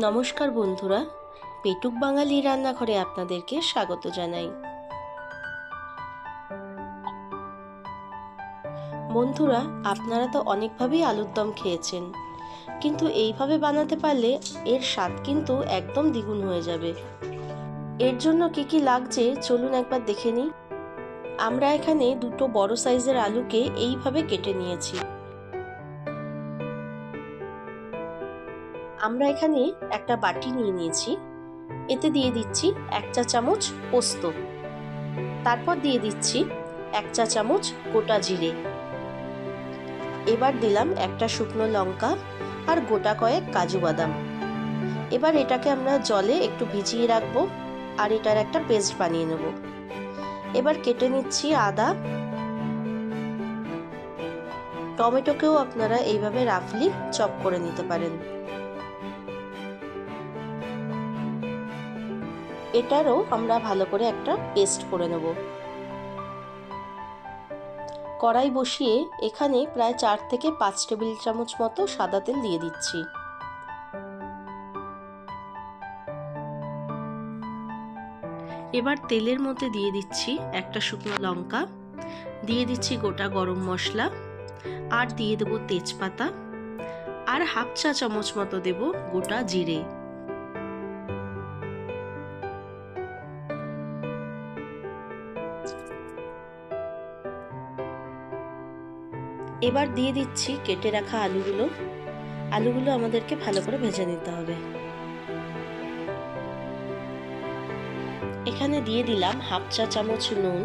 নমস্কার বন্ধুরা, পেটুক বাঙালি রান্নাঘরে আপনাদেরকে স্বাগত জানাই। বন্ধুরা, আপনারা তো অনেকভাবেই আলুর দম খেয়েছেন, কিন্তু এইভাবে বানাতে পারলে এর স্বাদ কিন্তু একদম দ্বিগুণ হয়ে যাবে। এর জন্য কি কি লাগছে চলুন একবার দেখে নিই। আমরা এখানে দুটো বড় সাইজের আলুকে এইভাবে কেটে নিয়েছি। আমরা এখানে একটা বাটি নিয়ে নিয়েছি, এতে দিয়ে দিচ্ছি 1 চা চামচ পোস্ত, তারপর দিয়ে দিচ্ছি 1 চা চামচ গোটা জিরে, এবার দিলাম একটা শুকনো লঙ্কা আর গোটা কয়েক কাজু বাদাম। এবার এটাকে আমরা জলে একটু ভিজিয়ে রাখবো আর এটার একটা পেস্ট বানিয়ে নেব। এবার কেটে নিচ্ছি আদা, টমেটোকেও আপনারা এইভাবে রাফলি চপ করে নিতে পারেন। এটারও আমরা ভালো করে একটা পেস্ট করে নেব। কড়াই বসিয়ে এখানে প্রায় 4 থেকে 5 টেবিল চামচ মতো সাদা তেল দিয়ে দিচ্ছি। এবার তেলের মধ্যে দিয়ে দিচ্ছি একটা শুকনো লঙ্কা, দিয়ে দিচ্ছি গোটা গরম মশলা, আর দিয়ে দেবো তেজপাতা, আর হাফ চা চামচ মতো দেব গোটা জিরে। এবার দিয়ে দিচ্ছি কেটে রাখা আলুগুলো। আলুগুলো আমাদেরকে ভালো করে ভেজে নিতে হবে। এখানে দিয়ে দিলাম হাফ চা চামচ নুন,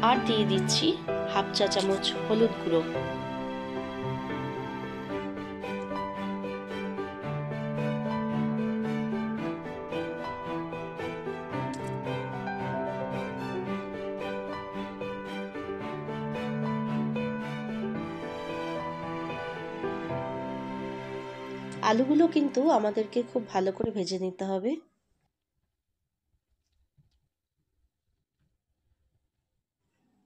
আর দিয়ে দিচ্ছি হাফ চা চামচ হলুদ গুঁড়ো। আলুগুলো কিন্তু আমাদেরকে খুব ভালো করে ভেজে নিতে হবে।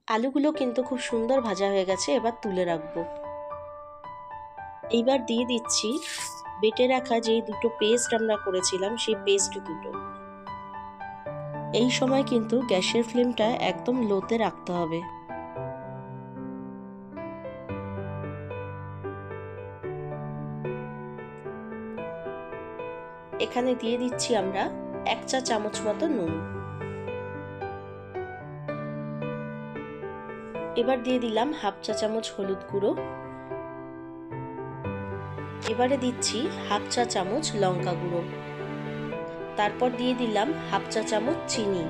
আলুগুলো কিন্তু খুব সুন্দর ভাজা হয়ে গেছে, এবার তুলে রাখবো। এইবার দিয়ে দিচ্ছি বেটে রাখা যেই দুটো পেস্ট আমরা করেছিলাম সেই পেস্ট দুটো। এই সময় কিন্তু গ্যাসের ফ্লেমটা একদম লোতে রাখতে হবে। এখানে দিয়ে দিচ্ছি আমরা 1 চা চামচ মতো নুন। এবার দিয়ে দিলাম হাফ চা চামচ হলুদ গুঁড়ো। এবারে দিচ্ছি হাফ চা চামচ লঙ্কা গুঁড়ো, তারপর দিয়ে দিলাম হাফ চা চামচ চিনি।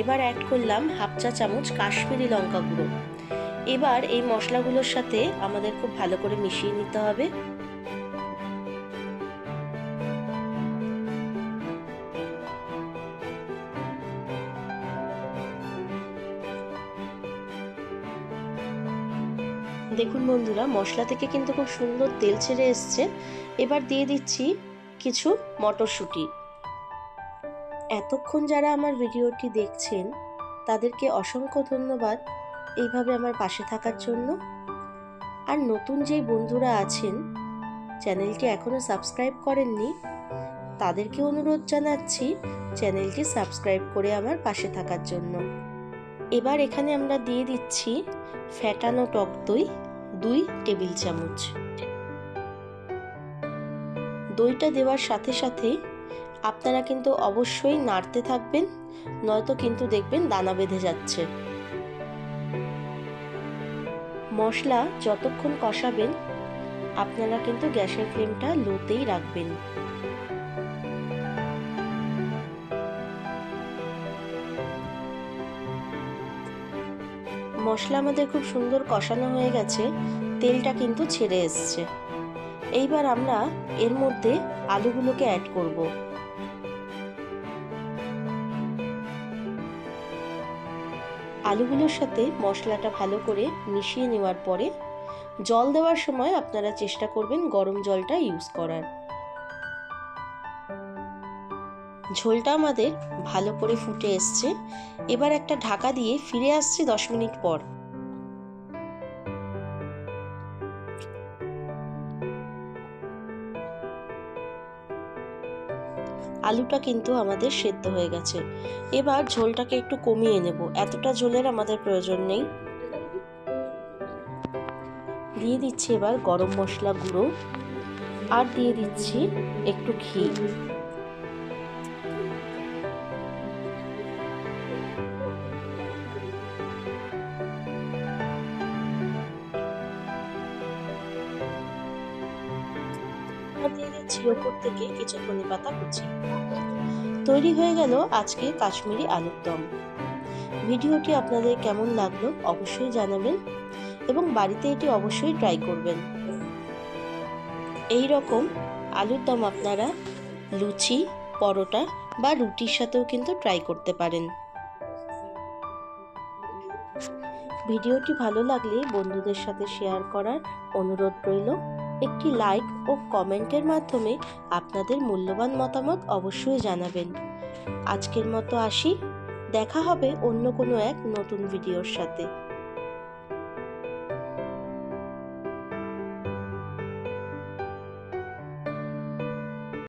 এবার অ্যাড করলাম হাফ চা চামচ কাশ্মীরি লঙ্কা গুঁড়ো। এবার এই মশলাগুলোর সাথে আমাদের খুব ভালো করে মিশিয়ে নিতে হবে। দেখুন বন্ধুরা, মশলা থেকে কিন্তু খুব সুন্দর তেল ছেড়ে এসছে। এবার দিয়ে দিচ্ছি কিছু মটরশুঁটি। এতক্ষণ যারা আমার ভিডিওটি দেখছেন তাদেরকে অসংখ্য ধন্যবাদ এইভাবে আমার পাশে থাকার জন্য। আর নতুন যেই বন্ধুরা আছেন চ্যানেলটি এখনো সাবস্ক্রাইব করেননি, তাদেরকে অনুরোধ জানাচ্ছি চ্যানেলটি সাবস্ক্রাইব করে আমার পাশে থাকার জন্য। এবার এখানে আমরা দিয়ে দিচ্ছি ফ্যাটানো টক দই 2 টেবিল চামচ। দইটা দেওয়ার সাথে সাথে আপনারা কিন্তু অবশ্যই নাড়তে থাকবেন, নয়তো কিন্তু দেখবেন দানা বেঁধে যাচ্ছে। মশলা যতক্ষণ কষাবেন আপনারা কিন্তু গ্যাসের ফ্লেমটা লোতেই রাখবেন। মশলা আমাদের খুব সুন্দর কষানো হয়ে গেছে, তেলটা কিন্তু ছেড়ে এসছে। এইবার আমরা এর মধ্যে আলুগুলোকে অ্যাড করব। আলুগুলোর সাথে মশলাটা ভালো করে মিশিয়ে নেওয়ার পরে জল দেওয়ার সময় আপনারা চেষ্টা করবেন গরম জলটা ইউজ করার। ঝোলটা আমাদের ভালো করে ফুটে এসছে। এবার একটা ঢাকা দিয়ে ফিরে আসছি 10 মিনিট পর। আলুটা কিন্তু আমাদের সেদ্ধ হয়ে গেছে। এবার ঝোলটাকে একটু কমিয়ে নেব, এতটা ঝোলের আমাদের প্রয়োজন নেই। দিয়ে দিচ্ছি এবার গরম মশলা গুঁড়ো, আর দিয়ে দিচ্ছি একটু ঘি। দিয়ে দিচ্ছি ওপর থেকে কিছু ধনেপাতা কুচি। তৈরি হয়ে গেল আজকে কাশ্মীরি আলুর দম। ভিডিওটি আপনাদের কেমন লাগলো অবশ্যই জানাবেন এবং বাড়িতে এটি অবশ্যই ট্রাই করবেন। এই রকম আলুর দম আপনারা লুচি, পরোটা বা রুটির সাথেও কিন্তু ট্রাই করতে পারেন। ভিডিওটি ভালো লাগলে বন্ধুদের সাথে শেয়ার করার অনুরোধ রইল। একটি লাইক ও কমেন্টের মাধ্যমে আপনাদের মূল্যবান মতামত অবশ্যই জানাবেন। আজকের মতো আসি, দেখা হবে অন্য কোনো এক নতুন ভিডিওর সাথে।